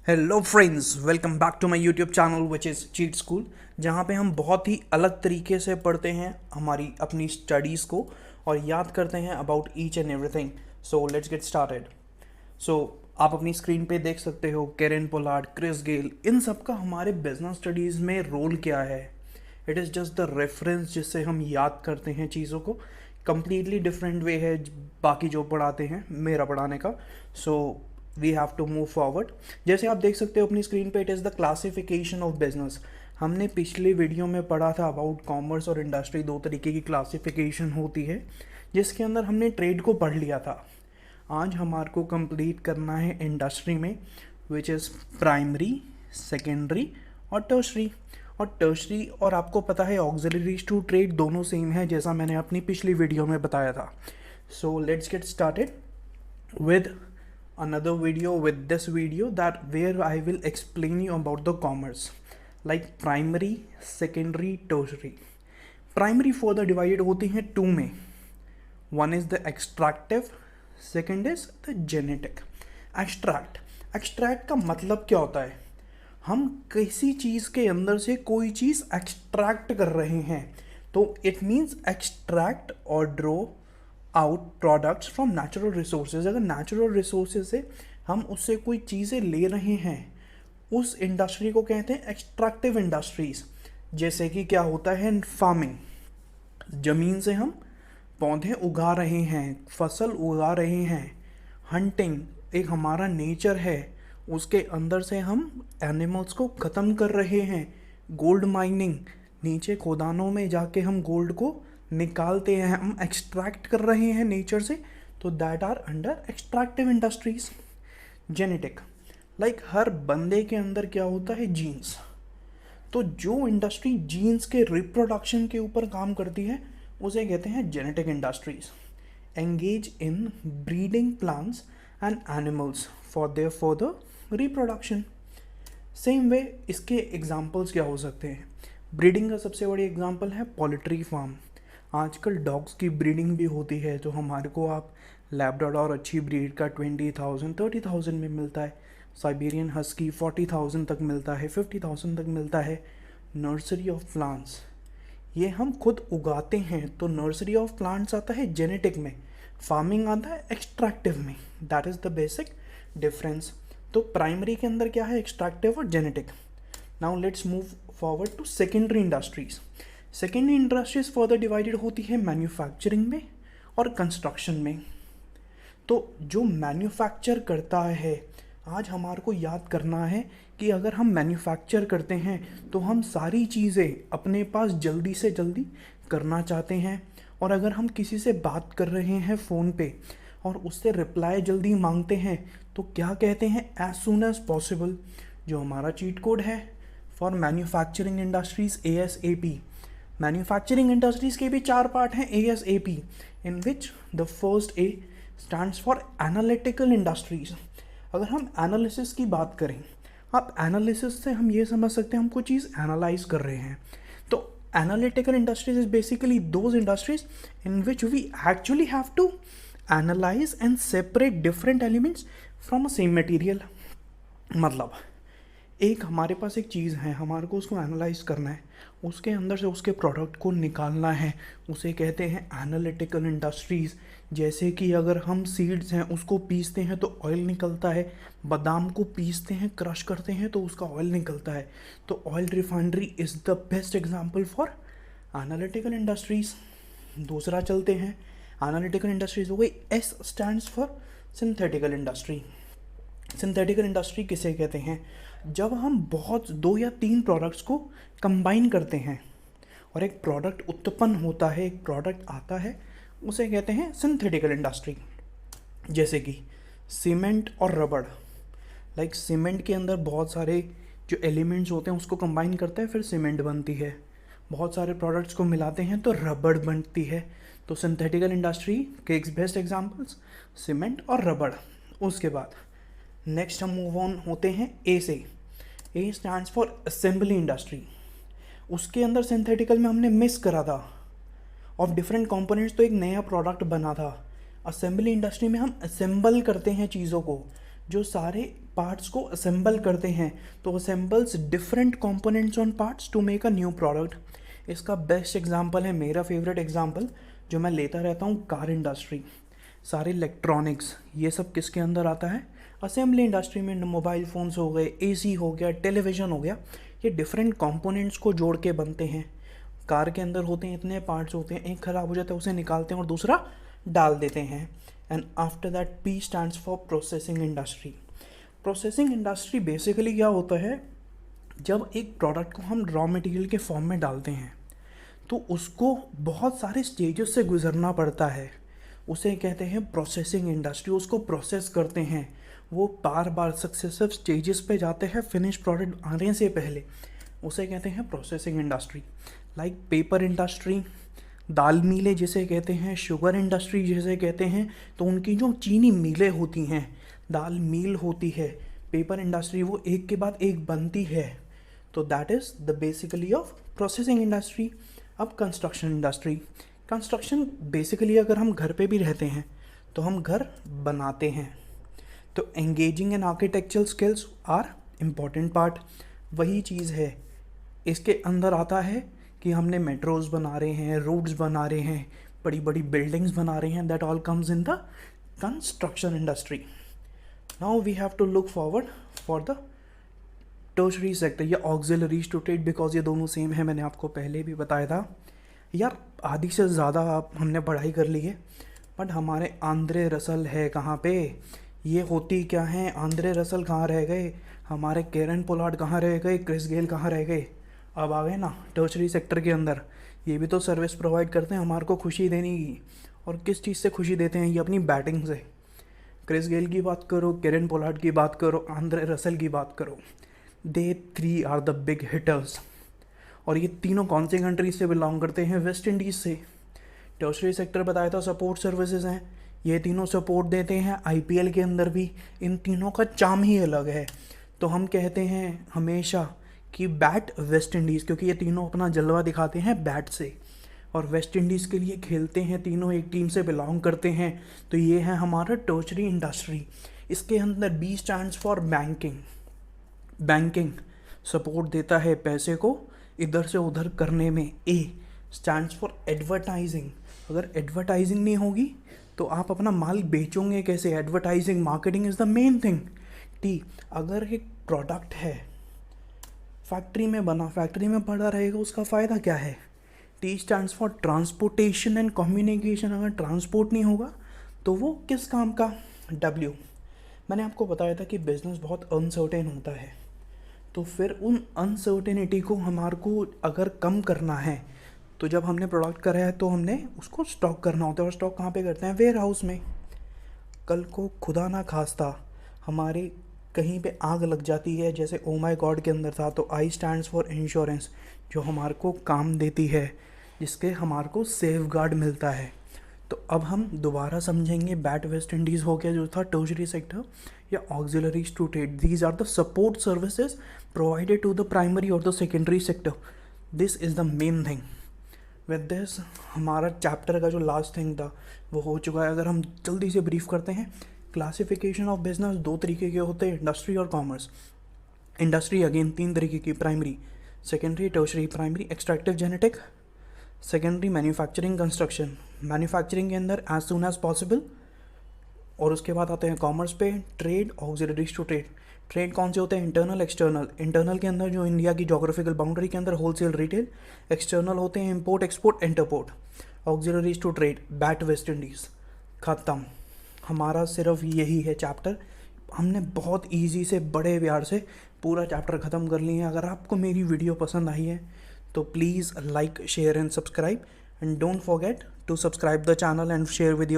Hello friends, welcome back to my YouTube channel which is cheat school, जहाँ पे हम बहुत ही अलग तरीके से पढ़ते हैं हमारी अपनी स्टडीज़ को और याद करते हैं about each and everything. So let's get started. So आप अपनी स्क्रीन पे देख सकते हो केरन पोलार्ड, क्रिस गेल, इन सब का हमारे बिजनेस स्टडीज़ में रोल क्या है। It is just the reference जिससे हम याद करते हैं चीज़ों को। कम्प्लीटली डिफरेंट वे है बाकी जो पढ़ाते हैं मेरा पढ़ाने का। So we have to move forward. जैसे आप देख सकते हो अपनी स्क्रीन पे, it is the classification of business. हमने पिछले वीडियो में पढ़ा था अबाउट कॉमर्स और इंडस्ट्री, दो तरीके की क्लासिफिकेशन होती है जिसके अंदर हमने ट्रेड को पढ़ लिया था। आज हमारे को कंप्लीट करना है इंडस्ट्री में, विच इज़ प्राइमरी, सेकेंडरी और टर्शरी। और टर्शरी और आपको पता है ऑक्सिलरीज टू ट्रेड दोनों सेम है, जैसा मैंने अपनी पिछली वीडियो में बताया था। सो let's get started with another video, with this video that where I will explain you about the commerce like primary, secondary, tertiary. Primary further divided होती हैं टू में। One is the extractive, second is the genetic. Extract का मतलब क्या होता है? हम किसी चीज़ के अंदर से कोई चीज़ एक्सट्रैक्ट कर रहे हैं, तो इट मीन्स एक्सट्रैक्ट और draw out products from natural resources. अगर नेचुरल रिसोर्सेज से हम उससे कोई चीज़ें ले रहे हैं, उस इंडस्ट्री को कहते हैं एक्सट्रैक्टिव इंडस्ट्रीज। जैसे कि क्या होता है फार्मिंग, ज़मीन से हम पौधे उगा रहे हैं, फसल उगा रहे हैं। हंटिंग एक हमारा नेचर है, उसके अंदर से हम एनिमल्स को ख़त्म कर रहे हैं। गोल्ड माइनिंग, नीचे खोदानों में जाके हम गोल्ड को निकालते हैं, हम एक्सट्रैक्ट कर रहे हैं नेचर से, तो that are under extractive industries. Genetic like हर बंदे के अंदर क्या होता है, जीन्स। तो जो इंडस्ट्री जीन्स के रिप्रोडक्शन के ऊपर काम करती है उसे कहते हैं genetic industries. Engage in breeding plants and animals for their further reproduction. Same way इसके एग्जाम्पल्स क्या हो सकते हैं? ब्रीडिंग का सबसे बड़ी एग्जाम्पल है पोल्ट्री फार्म। आजकल डॉग्स की ब्रीडिंग भी होती है, तो हमारे को आप लैब्राडोर अच्छी ब्रीड का 20,000 30,000 में मिलता है। साइबेरियन हस्की 40,000 तक मिलता है, 50,000 तक मिलता है। नर्सरी ऑफ प्लांट्स ये हम खुद उगाते हैं, तो नर्सरी ऑफ प्लांट्स आता है जेनेटिक में, फार्मिंग आता है एक्सट्रैक्टिव में। That is the basic difference. तो प्राइमरी के अंदर क्या है, एक्सट्रैक्टिव और genetic. Now let's move forward to secondary industries. Secondary industries further divided होती है मैन्युफैक्चरिंग में और कंस्ट्रक्शन में। तो जो मैन्युफैक्चर करता है, आज हमारे को याद करना है कि अगर हम मैन्युफैक्चर करते हैं तो हम सारी चीज़ें अपने पास जल्दी से जल्दी करना चाहते हैं। और अगर हम किसी से बात कर रहे हैं फ़ोन पे और उससे रिप्लाई जल्दी मांगते हैं, तो क्या कहते हैं, एज सून एज पॉसिबल। जो हमारा चीट कोड है for manufacturing industries, ASAP। Manufacturing industries के भी चार पार्ट हैं ASAP, in which the first A stands for analytical industries. अगर हम एनालिसिस की बात करें, आप एनालिसिस से हम ये समझ सकते हैं हम कोई चीज़ एनालाइज कर रहे हैं। तो analytical industries is basically those industries in which we actually have to analyse and separate different elements from a same material. मतलब एक हमारे पास एक चीज़ है, हमारे को उसको एनालाइज करना है, उसके अंदर से उसके प्रोडक्ट को निकालना है, उसे कहते हैं एनालिटिकल इंडस्ट्रीज़। जैसे कि अगर हम सीड्स हैं उसको पीसते हैं तो ऑयल निकलता है, बादाम को पीसते हैं, क्रश करते हैं तो उसका ऑयल निकलता है। तो oil refinery is the best example for analytical industries. दूसरा चलते हैं, एनालिटिकल इंडस्ट्रीज हो गई। S stands for synthetical industry. Synthetical industry किसे कहते हैं? जब हम बहुत 2 या 3 प्रोडक्ट्स को कंबाइन करते हैं और एक प्रोडक्ट उत्पन्न होता है, एक प्रोडक्ट आता है, उसे कहते हैं सिंथेटिकल इंडस्ट्री। जैसे कि सीमेंट और रबड़। लाइक सीमेंट के अंदर बहुत सारे जो एलिमेंट्स होते हैं उसको कंबाइन करते हैं, फिर सीमेंट बनती है। बहुत सारे प्रोडक्ट्स को मिलाते हैं तो रबड़ बनती है। तो सिंथेटिकल इंडस्ट्री के बेस्ट एग्जांपल्स सीमेंट और रबड़। उसके बाद नेक्स्ट हम मूव ऑन होते हैं A से। A stands for assembly industry. उसके अंदर सिंथेटिकल में हमने मिस करा था ऑफ डिफरेंट कंपोनेंट्स, तो एक नया प्रोडक्ट बना था। असेंबली इंडस्ट्री में हम असेंबल करते हैं चीज़ों को, जो सारे पार्ट्स को असेंबल करते हैं, तो assembles different components on parts to make a new product. इसका बेस्ट एग्जांपल है, मेरा फेवरेट एग्जांपल जो मैं लेता रहता हूँ, कार इंडस्ट्री। सारे इलेक्ट्रॉनिक्स ये सब किसके अंदर आता है? असेंबली इंडस्ट्री में। मोबाइल फ़ोन्स हो गए, एसी हो गया, टेलीविज़न हो गया, ये डिफरेंट कंपोनेंट्स को जोड़ के बनते हैं। कार के अंदर होते हैं इतने पार्ट्स होते हैं, एक ख़राब हो जाता है उसे निकालते हैं और दूसरा डाल देते हैं। And after that P stands for processing industry. Processing industry basically क्या होता है, जब एक प्रोडक्ट को हम रॉ मटेरियल के फॉर्म में डालते हैं तो उसको बहुत सारे स्टेजेस से गुजरना पड़ता है, उसे कहते हैं प्रोसेसिंग इंडस्ट्री। उसको प्रोसेस करते हैं, वो बार बार सक्सेसिव स्टेजेस पे जाते हैं फिनिश प्रोडक्ट आने से पहले, उसे कहते हैं processing industry. Like paper industry, दाल मिलें जिसे कहते हैं, शुगर इंडस्ट्री जिसे कहते हैं, तो उनकी जो चीनी मिलें होती हैं, दाल मिल होती है, पेपर इंडस्ट्री वो एक के बाद एक बनती है, तो that is the basically of processing industry. अब कंस्ट्रक्शन इंडस्ट्री। कंस्ट्रक्शन बेसिकली अगर हम घर पे भी रहते हैं तो हम घर बनाते हैं, तो engaging in architectural skills are important part. वही चीज़ है, इसके अंदर आता है कि हमने मेट्रोज़ बना रहे हैं, रोड्स बना रहे हैं, बड़ी बड़ी बिल्डिंग्स बना रहे हैं, that all comes in the construction industry. Now we have to look forward for the tertiary sector या ऑक्सिलरीज टू ट्रेड, बिकॉज ये दोनों सेम है, मैंने आपको पहले भी बताया था। यार आधी से ज़्यादा हमने पढ़ाई कर ली है, बट हमारे आंद्रे रसल है कहाँ पे? ये होती क्या है? आंद्रे रसल कहाँ रह गए? हमारे केरन पोलार्ड कहाँ रह गए? क्रिस गेल कहाँ रह गए? अब आ गए ना टर्शरी सेक्टर के अंदर। ये भी तो सर्विस प्रोवाइड करते हैं हमारे को खुशी देने की, और किस चीज़ से खुशी देते हैं? ये अपनी बैटिंग से। क्रिस गेल की बात करो, केरन पोलार्ड की बात करो, आंद्रे रसल की बात करो, दे 3 आर द बिग हिटर्स। और ये तीनों कौन सी कंट्री से बिलोंग करते हैं? वेस्ट इंडीज़ से। टर्शरी सेक्टर बताया था सपोर्ट सर्विसेज हैं, ये तीनों सपोर्ट देते हैं आईपीएल के अंदर भी। इन तीनों का चार्म ही अलग है। तो हम कहते हैं हमेशा कि बैट वेस्ट इंडीज़, क्योंकि ये तीनों अपना जलवा दिखाते हैं बैट से, और वेस्ट इंडीज़ के लिए खेलते हैं, तीनों एक टीम से बिलोंग करते हैं। तो ये है हमारा टर्शरी इंडस्ट्री। इसके अंदर B stands for banking. Banking support देता है पैसे को इधर से उधर करने में। A stands for advertising. अगर एडवर्टाइजिंग नहीं होगी तो आप अपना माल बेचोगे कैसे? Advertising, marketing is the main thing. T अगर एक प्रोडक्ट है फैक्ट्री में बना, फैक्ट्री में पड़ा रहेगा, उसका फ़ायदा क्या है? T stands for transportation and communication. अगर ट्रांसपोर्ट नहीं होगा तो वो किस काम का? डब्ल्यू। मैंने आपको बताया था कि बिज़नेस बहुत अनसर्टेन होता है, तो फिर उन अनसर्टेनिटी को हमारे को अगर कम करना है, तो जब हमने प्रोडक्ट करा है तो हमने उसको स्टॉक करना होता है। और स्टॉक कहाँ पे करते हैं? वेयर हाउस में। कल को खुदा ना खास्ता हमारे कहीं पे आग लग जाती है, जैसे ओ माई गॉड के अंदर था, तो आई स्टैंड्स फॉर इंश्योरेंस, जो हमारे को काम देती है, जिसके हमारे को सेफ गार्ड मिलता है। तो अब हम दोबारा समझेंगे, बैट वेस्ट इंडीज़ हो गया जो था टर्शरी सेक्टर या auxiliaries to trade. These are the support services provided to the primary और the secondary sector. This is the main thing. With this हमारा चैप्टर का जो लास्ट थिंग था वो हो चुका है। अगर हम जल्दी से ब्रीफ करते हैं, क्लासिफिकेशन ऑफ बिजनेस 2 तरीके के होते हैं, इंडस्ट्री और कॉमर्स। इंडस्ट्री अगेन 3 तरीके की, primary, secondary, tertiary. Primary extractive genetic, secondary manufacturing construction. Manufacturing के अंदर एज सून एज पॉसिबल, और उसके बाद आते हैं कॉमर्स पे, trade, auxiliaries to trade. Trade कौन से होते हैं? Internal, external. इंटरनल के अंदर जो इंडिया की जोग्राफिकल बाउंड्री के अंदर होलसेल, रिटेल। एक्सटर्नल होते हैं import, export, entrepot. Auxiliaries to trade, बैट वेस्ट इंडीज़। ख़त्म। हमारा सिर्फ यही है चैप्टर। हमने बहुत इजी से, बड़े प्यार से पूरा चैप्टर ख़त्म कर लिए हैं। अगर आपको मेरी वीडियो पसंद आई है तो please like, share and subscribe, and don't forget to subscribe the channel and share with your